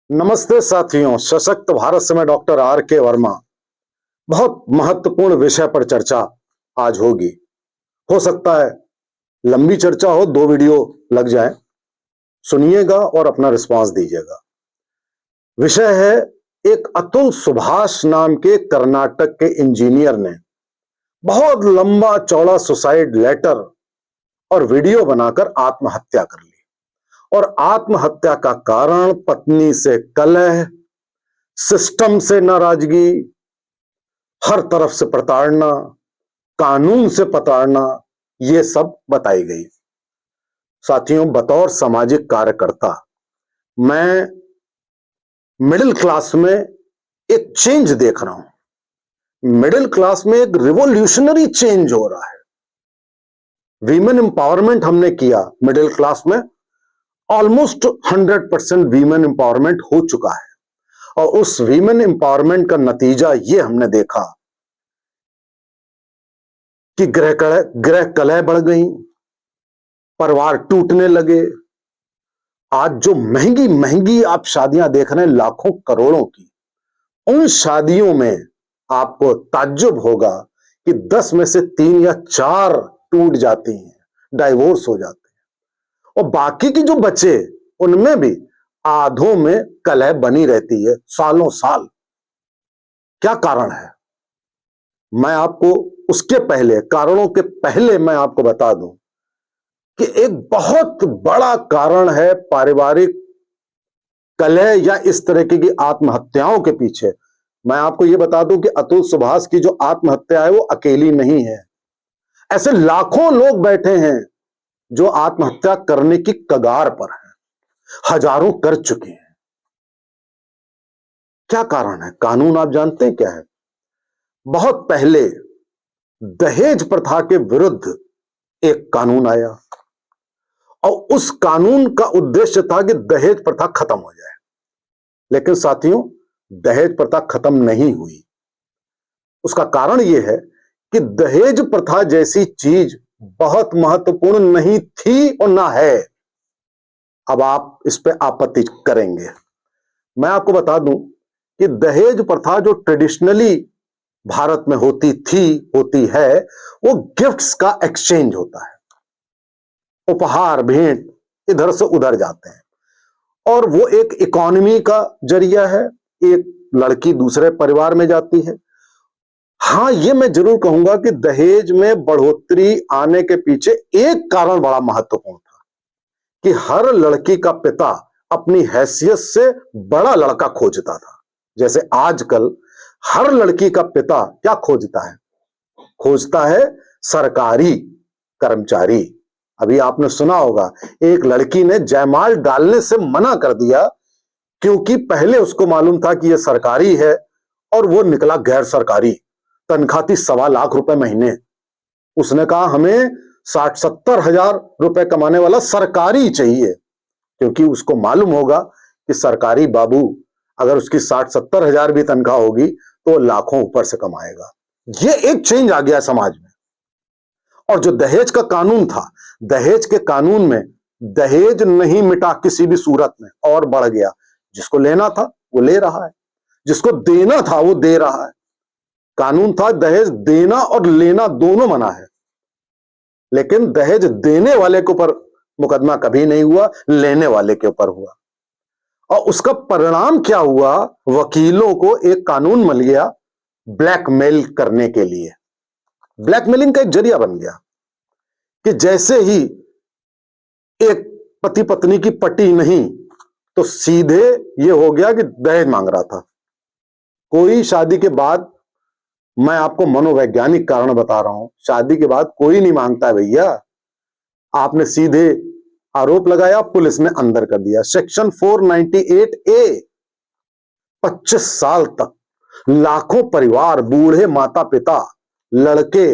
नमस्ते साथियों, सशक्त भारत से मैं डॉक्टर आर के वर्मा। बहुत महत्वपूर्ण विषय पर चर्चा आज होगी। हो सकता है लंबी चर्चा हो, 2 वीडियो लग जाए। सुनिएगा और अपना रिस्पांस दीजिएगा। विषय है, एक अतुल सुभाष नाम के कर्नाटक के इंजीनियर ने बहुत लंबा चौड़ा सुसाइड लेटर और वीडियो बनाकर आत्महत्या कर ली। और आत्महत्या का कारण पत्नी से कलह, सिस्टम से नाराजगी, हर तरफ से प्रताड़ना, कानून से प्रताड़ना, ये सब बताई गई। साथियों, बतौर सामाजिक कार्यकर्ता मैं मिडिल क्लास में एक चेंज देख रहा हूं। मिडिल क्लास में एक रिवॉल्यूशनरी चेंज हो रहा है। वीमेन एम्पावरमेंट हमने किया मिडिल क्लास में। ऑलमोस्ट 100% वीमेन एम्पावरमेंट हो चुका है। और उस वीमेन एम्पावरमेंट का नतीजा ये हमने देखा कि गृह कलह बढ़ गई, परिवार टूटने लगे। आज जो महंगी महंगी आप शादियां देख रहे हैं, लाखों करोड़ों की, उन शादियों में आपको ताज्जुब होगा कि 10 में से 3 या 4 टूट जाती हैं, डाइवोर्स हो जाते हैं। और बाकी की जो बचे, उनमें भी आधों में कलह बनी रहती है सालों साल। क्या कारण है? मैं आपको उसके पहले, कारणों के पहले मैं आपको बता दूं कि एक बहुत बड़ा कारण है पारिवारिक कलह या इस तरह की आत्महत्याओं के पीछे। मैं आपको यह बता दूं कि अतुल सुभाष की जो आत्महत्या है वो अकेली नहीं है। ऐसे लाखों लोग बैठे हैं जो आत्महत्या करने की कगार पर हैं, हजारों कर चुके हैं। क्या कारण है? कानून आप जानते हैं क्या है? बहुत पहले दहेज प्रथा के विरुद्ध एक कानून आया और उस कानून का उद्देश्य था कि दहेज प्रथा खत्म हो जाए। लेकिन साथियों, दहेज प्रथा खत्म नहीं हुई। उसका कारण यह है कि दहेज प्रथा जैसी चीज बहुत महत्वपूर्ण नहीं थी और ना है। अब आप इस पे आपत्ति करेंगे। मैं आपको बता दूं कि दहेज प्रथा जो ट्रेडिशनली भारत में होती थी, होती है, वो गिफ्ट्स का एक्सचेंज होता है। उपहार भेंट इधर से उधर जाते हैं और वो एक इकोनॉमी का जरिया है। एक लड़की दूसरे परिवार में जाती है। हां, ये मैं जरूर कहूंगा कि दहेज में बढ़ोतरी आने के पीछे एक कारण बड़ा महत्वपूर्ण था कि हर लड़की का पिता अपनी हैसियत से बड़ा लड़का खोजता था। जैसे आजकल हर लड़की का पिता क्या खोजता है? खोजता है सरकारी कर्मचारी। अभी आपने सुना होगा, एक लड़की ने जयमाल डालने से मना कर दिया क्योंकि पहले उसको मालूम था कि यह सरकारी है और वो निकला गैर सरकारी। तनख्वाह थी 1.25 लाख रुपए महीने। उसने कहा हमें 60-70 हजार रुपए कमाने वाला सरकारी चाहिए, क्योंकि उसको मालूम होगा कि सरकारी बाबू अगर उसकी 60-70 हजार भी तनख्वाह होगी तो लाखों ऊपर से कमाएगा। ये एक चेंज आ गया समाज में। और जो दहेज का कानून था, दहेज के कानून में दहेज नहीं मिटा किसी भी सूरत में, और बढ़ गया। जिसको लेना था वो ले रहा है, जिसको देना था वो दे रहा है। कानून था दहेज देना और लेना दोनों मना है, लेकिन दहेज देने वाले के ऊपर मुकदमा कभी नहीं हुआ, लेने वाले के ऊपर हुआ। और उसका परिणाम क्या हुआ? वकीलों को एक कानून मिल गया ब्लैकमेल करने के लिए। ब्लैकमेलिंग का एक जरिया बन गया कि जैसे ही एक पति पत्नी की पटी नहीं तो सीधे ये हो गया कि दहेज मांग रहा था। कोई शादी के बाद, मैं आपको मनोवैज्ञानिक कारण बता रहा हूं, शादी के बाद कोई नहीं मांगता है भैया। आपने सीधे आरोप लगाया, पुलिस ने अंदर कर दिया। Section 498A। 25 साल तक लाखों परिवार, बूढ़े माता पिता, लड़के,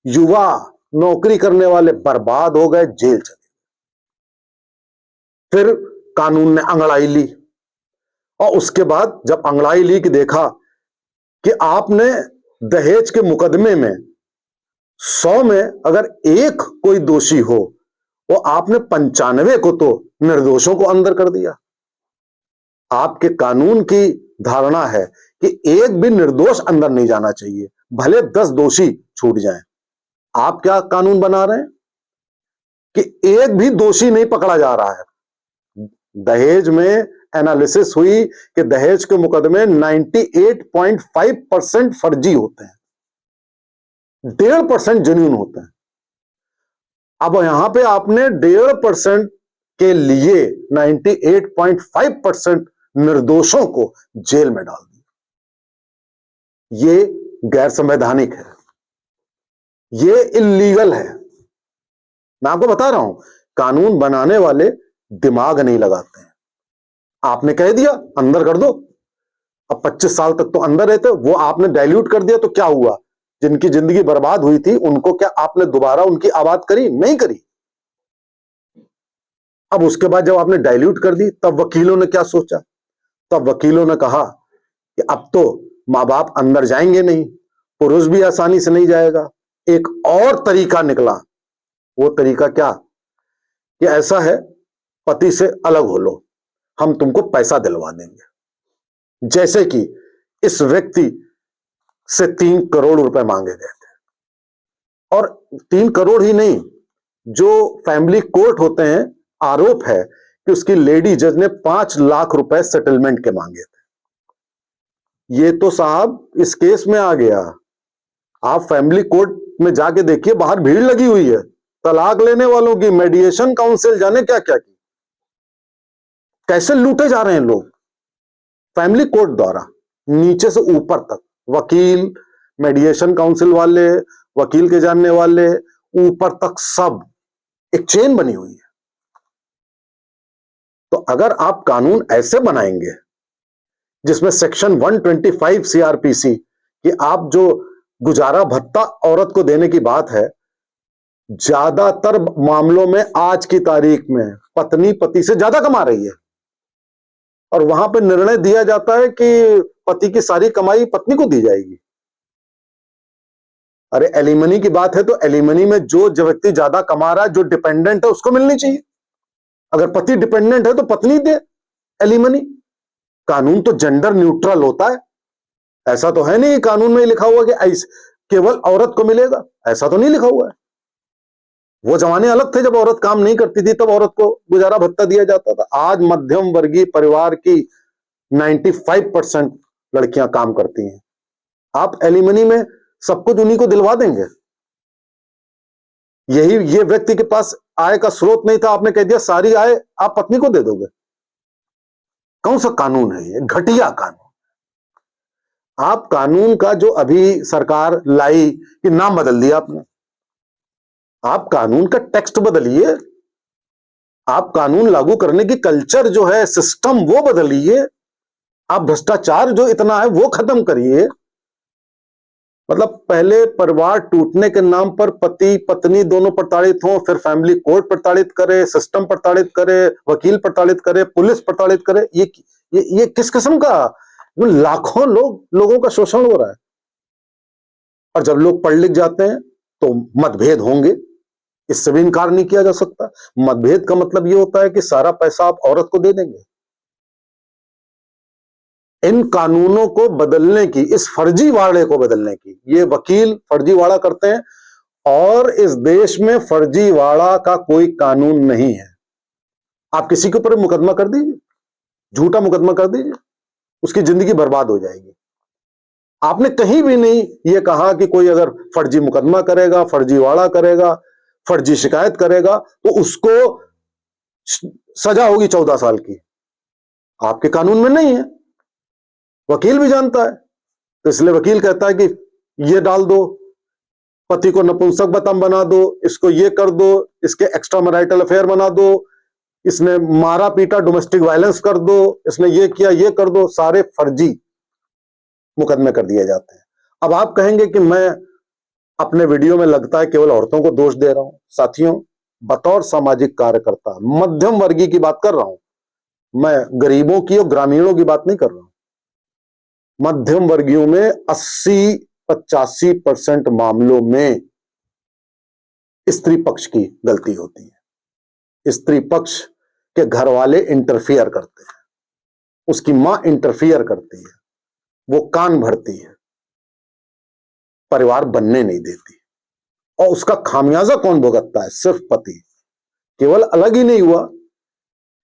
युवा, नौकरी करने वाले बर्बाद हो गए, जेल चले। फिर कानून ने अंगड़ाई ली और उसके बाद जब अंगड़ाई ली कि देखा कि आपने दहेज के मुकदमे में 100 में अगर एक कोई दोषी हो, वो आपने 95 को तो निर्दोषों को अंदर कर दिया। आपके कानून की धारणा है कि एक भी निर्दोष अंदर नहीं जाना चाहिए, भले 10 दोषी छूट जाएं। आप क्या कानून बना रहे हैं कि एक भी दोषी नहीं पकड़ा जा रहा है। दहेज में एनालिसिस हुई कि दहेज के मुकदमे 98.5% फर्जी होते हैं, 1.5% जेन्युइन होते हैं। अब यहां पे आपने 1.5% के लिए 98.5% निर्दोषों को जेल में डाल दिया। ये गैर संवैधानिक है, ये इल्लीगल है। मैं आपको बता रहा हूं, कानून बनाने वाले दिमाग नहीं लगाते हैं। आपने कह दिया अंदर कर दो, अब 25 साल तक तो अंदर रहते, वो आपने डाइल्यूट कर दिया तो क्या हुआ? जिनकी जिंदगी बर्बाद हुई थी उनको क्या आपने दोबारा उनकी आबाद करी? नहीं करी। अब उसके बाद जब आपने डाइल्यूट कर दी, तब वकीलों ने क्या सोचा? तब वकीलों ने कहा कि अब तो मां बाप अंदर जाएंगे नहीं, पुरुष भी आसानी से नहीं जाएगा। एक और तरीका निकला। वो तरीका क्या? कि ऐसा है, पति से अलग हो लो, हम तुमको पैसा दिलवा देंगे। जैसे कि इस व्यक्ति से 3 करोड़ रुपए मांगे गए थे, और 3 करोड़ ही नहीं, जो फैमिली कोर्ट होते हैं, आरोप है कि उसकी लेडी जज ने 5 लाख रुपए सेटलमेंट के मांगे थे। ये तो साहब इस केस में आ गया। आप फैमिली कोर्ट में जाके देखिए, बाहर भीड़ लगी हुई है तलाक लेने वालों की, मेडिएशन काउंसिल, जाने क्या क्या की। कैसे लूटे जा रहे हैं लोग फैमिली कोर्ट द्वारा, नीचे से ऊपर तक। वकील, मेडिएशन काउंसिल वाले, वकील के जानने वाले, ऊपर तक सब एक चेन बनी हुई है। तो अगर आप कानून ऐसे बनाएंगे जिसमें सेक्शन 125 सीआरपीसी कि आप जो गुजारा भत्ता औरत को देने की बात है, ज्यादातर मामलों में आज की तारीख में पत्नी पति से ज्यादा कमा रही है, और वहां पर निर्णय दिया जाता है कि पति की सारी कमाई पत्नी को दी जाएगी। अरे एलिमनी की बात है तो एलिमनी में जो व्यक्ति ज्यादा कमा रहा है, जो डिपेंडेंट है, उसको मिलनी चाहिए। अगर पति डिपेंडेंट है तो पत्नी दे एलिमनी। कानून तो जेंडर न्यूट्रल होता है। ऐसा तो है नहीं कानून में लिखा हुआ कि केवल औरत को मिलेगा, ऐसा तो नहीं लिखा हुआ है। वो जमाने अलग थे जब औरत काम नहीं करती थी, तब औरत को गुजारा भत्ता दिया जाता था। आज मध्यम वर्गीय परिवार की 95% लड़कियां काम करती हैं। आप एलिमनी में सब कुछ उन्हीं को दिलवा देंगे। ये व्यक्ति के पास आय का स्रोत नहीं था, आपने कह दिया सारी आय आप पत्नी को दे दोगे। कौन सा कानून है ये? घटिया कानून। आप कानून का जो अभी सरकार लाई कि नाम बदल दिया आपने, आप कानून का टेक्स्ट बदलिए, आप कानून लागू करने की कल्चर जो है, सिस्टम, वो बदलिए। आप भ्रष्टाचार जो इतना है वो खत्म करिए। मतलब पहले परिवार टूटने के नाम पर पति पत्नी दोनों प्रताड़ित हों, फिर फैमिली कोर्ट प्रताड़ित करे, सिस्टम प्रताड़ित करे, वकील प्रताड़ित करे, पुलिस प्रताड़ित करे। ये किस किस्म का? लाखों लोगों का शोषण हो रहा है। और जब लोग पढ़ लिख जाते हैं तो मतभेद होंगे, इससे भी इनकार नहीं किया जा सकता। मतभेद का मतलब यह होता है कि सारा पैसा आप औरत को दे देंगे। इन कानूनों को बदलने की, इस फर्जीवाड़े को बदलने की, ये वकील फर्जीवाड़ा करते हैं, और इस देश में फर्जीवाड़ा का कोई कानून नहीं है। आप किसी के ऊपर मुकदमा कर दीजिए, झूठा मुकदमा कर दीजिए, उसकी जिंदगी बर्बाद हो जाएगी। आपने कहीं भी नहीं ये कहा कि कोई अगर फर्जी मुकदमा करेगा, फर्जीवाड़ा करेगा, फर्जी शिकायत करेगा तो उसको सजा होगी 14 साल की। आपके कानून में नहीं है। वकील भी जानता है, तो इसलिए वकील कहता है कि ये डाल दो, पति को नपुंसक बतम बना दो, इसको ये कर दो, इसके एक्स्ट्रा मैरिटल अफेयर बना दो, इसने मारा पीटा डोमेस्टिक वायलेंस कर दो, इसने ये किया ये कर दो। सारे फर्जी मुकदमे कर दिए जाते हैं। अब आप कहेंगे कि मैं अपने वीडियो में लगता है केवल औरतों को दोष दे रहा हूं। साथियों, बतौर सामाजिक कार्यकर्ता मध्यम वर्गीय की बात कर रहा हूं, मैं गरीबों की और ग्रामीणों की बात नहीं कर रहा हूं। मध्यम वर्गीयों में 80-85% मामलों में स्त्री पक्ष की गलती होती है। स्त्री पक्ष के घर वाले इंटरफियर करते हैं। उसकी मां इंटरफियर करती है, वो कान भरती है, परिवार बनने नहीं देती। और उसका खामियाजा कौन भुगतता है? सिर्फ पति। केवल अलग ही नहीं हुआ,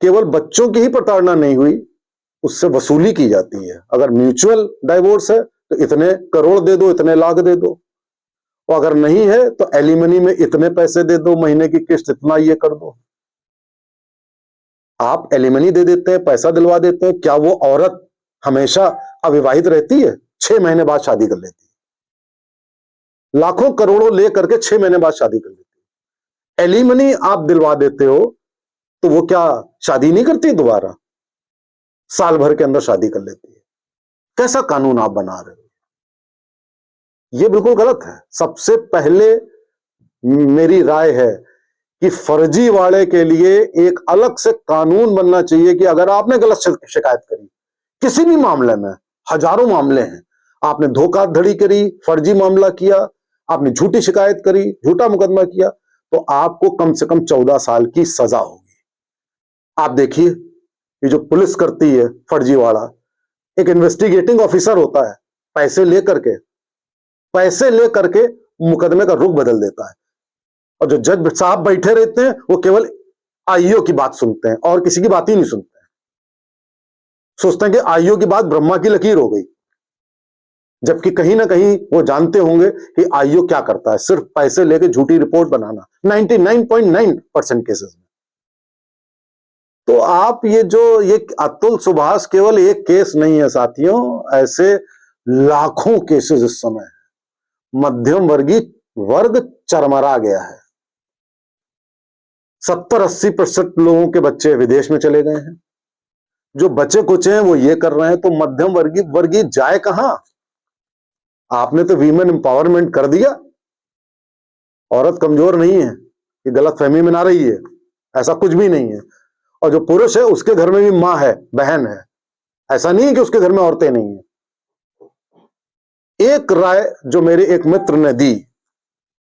केवल बच्चों की ही प्रताड़ना नहीं हुई, उससे वसूली की जाती है। अगर म्यूचुअल डाइवोर्स है तो इतने करोड़ दे दो, इतने लाख दे दो, और अगर नहीं है तो एलिमनी में इतने पैसे दे दो, महीने की किस्त इतना ये कर दो। आप एलिमनी दे देते हैं, पैसा दिलवा देते हैं, क्या वो औरत हमेशा अविवाहित रहती है? 6 महीने बाद शादी कर लेती है, लाखों करोड़ों ले करके 6 महीने बाद शादी कर लेती है। एलिमनी आप दिलवा देते हो तो वो क्या शादी नहीं करती दोबारा? साल भर के अंदर शादी कर लेती है। कैसा कानून आप बना रहे हो? ये बिल्कुल गलत है। सबसे पहले मेरी राय है कि फर्जीवाड़े के लिए एक अलग से कानून बनना चाहिए कि अगर आपने गलत शिकायत करी किसी भी मामले में, हजारों मामले हैं, आपने धोखाधड़ी करी, फर्जी मामला किया, आपने झूठी शिकायत करी, झूठा मुकदमा किया, तो आपको कम से कम 14 साल की सजा होगी। आप देखिए, ये जो पुलिस करती है फर्जीवाड़ा, एक इन्वेस्टिगेटिंग ऑफिसर होता है, पैसे लेकर के मुकदमे का रुख बदल देता है, और जो जज साहब बैठे रहते हैं वो केवल आईओ की बात सुनते हैं और किसी की बात ही नहीं सुनते हैं। सोचते हैं कि आईओ की बात ब्रह्मा की लकीर हो गई, जबकि कहीं ना कहीं वो जानते होंगे कि आईओ क्या करता है, सिर्फ पैसे लेके झूठी रिपोर्ट बनाना 99.9% केसेस में। तो आप ये अतुल सुभाष केवल एक केस नहीं है साथियों, ऐसे लाखों केसेस इस समय है। मध्यम वर्गीय वर्ग चरमरा गया है। 70-80% लोगों के बच्चे विदेश में चले गए हैं, जो बच्चे कुचे हैं वो ये कर रहे हैं, तो मध्यम वर्गीय जाए कहां? आपने तो वीमेन एम्पावरमेंट कर दिया। औरत कमजोर नहीं है, ये गलत फहमी में ना रही है, ऐसा कुछ भी नहीं है। और जो पुरुष है उसके घर में भी मां है, बहन है, ऐसा नहीं है कि उसके घर में औरतें नहीं है। एक राय जो मेरे एक मित्र ने दी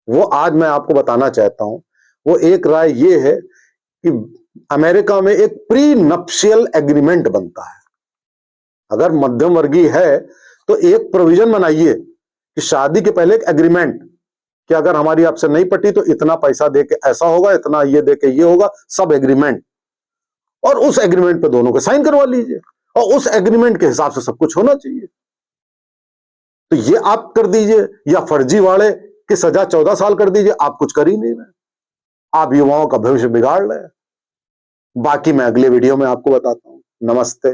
वो आज मैं आपको बताना चाहता हूं। वो एक राय ये है कि अमेरिका में एक प्री नप्शियल एग्रीमेंट बनता है। अगर मध्यम वर्गीय है तो एक प्रोविजन बनाइए कि शादी के पहले एक एग्रीमेंट कि अगर हमारी आपसे नहीं पटी तो इतना पैसा देके ऐसा होगा, इतना ये देके ये होगा, सब एग्रीमेंट। और उस एग्रीमेंट पे दोनों को साइन करवा लीजिए और उस एग्रीमेंट के हिसाब से सब कुछ होना चाहिए। तो ये आप कर दीजिए, या फर्जीवाड़े की सजा 14 साल कर दीजिए। आप कुछ कर ही नहीं रहे, आप युवाओं का भविष्य बिगाड़ रहे हैं। बाकी मैं अगले वीडियो में आपको बताता हूं। नमस्ते।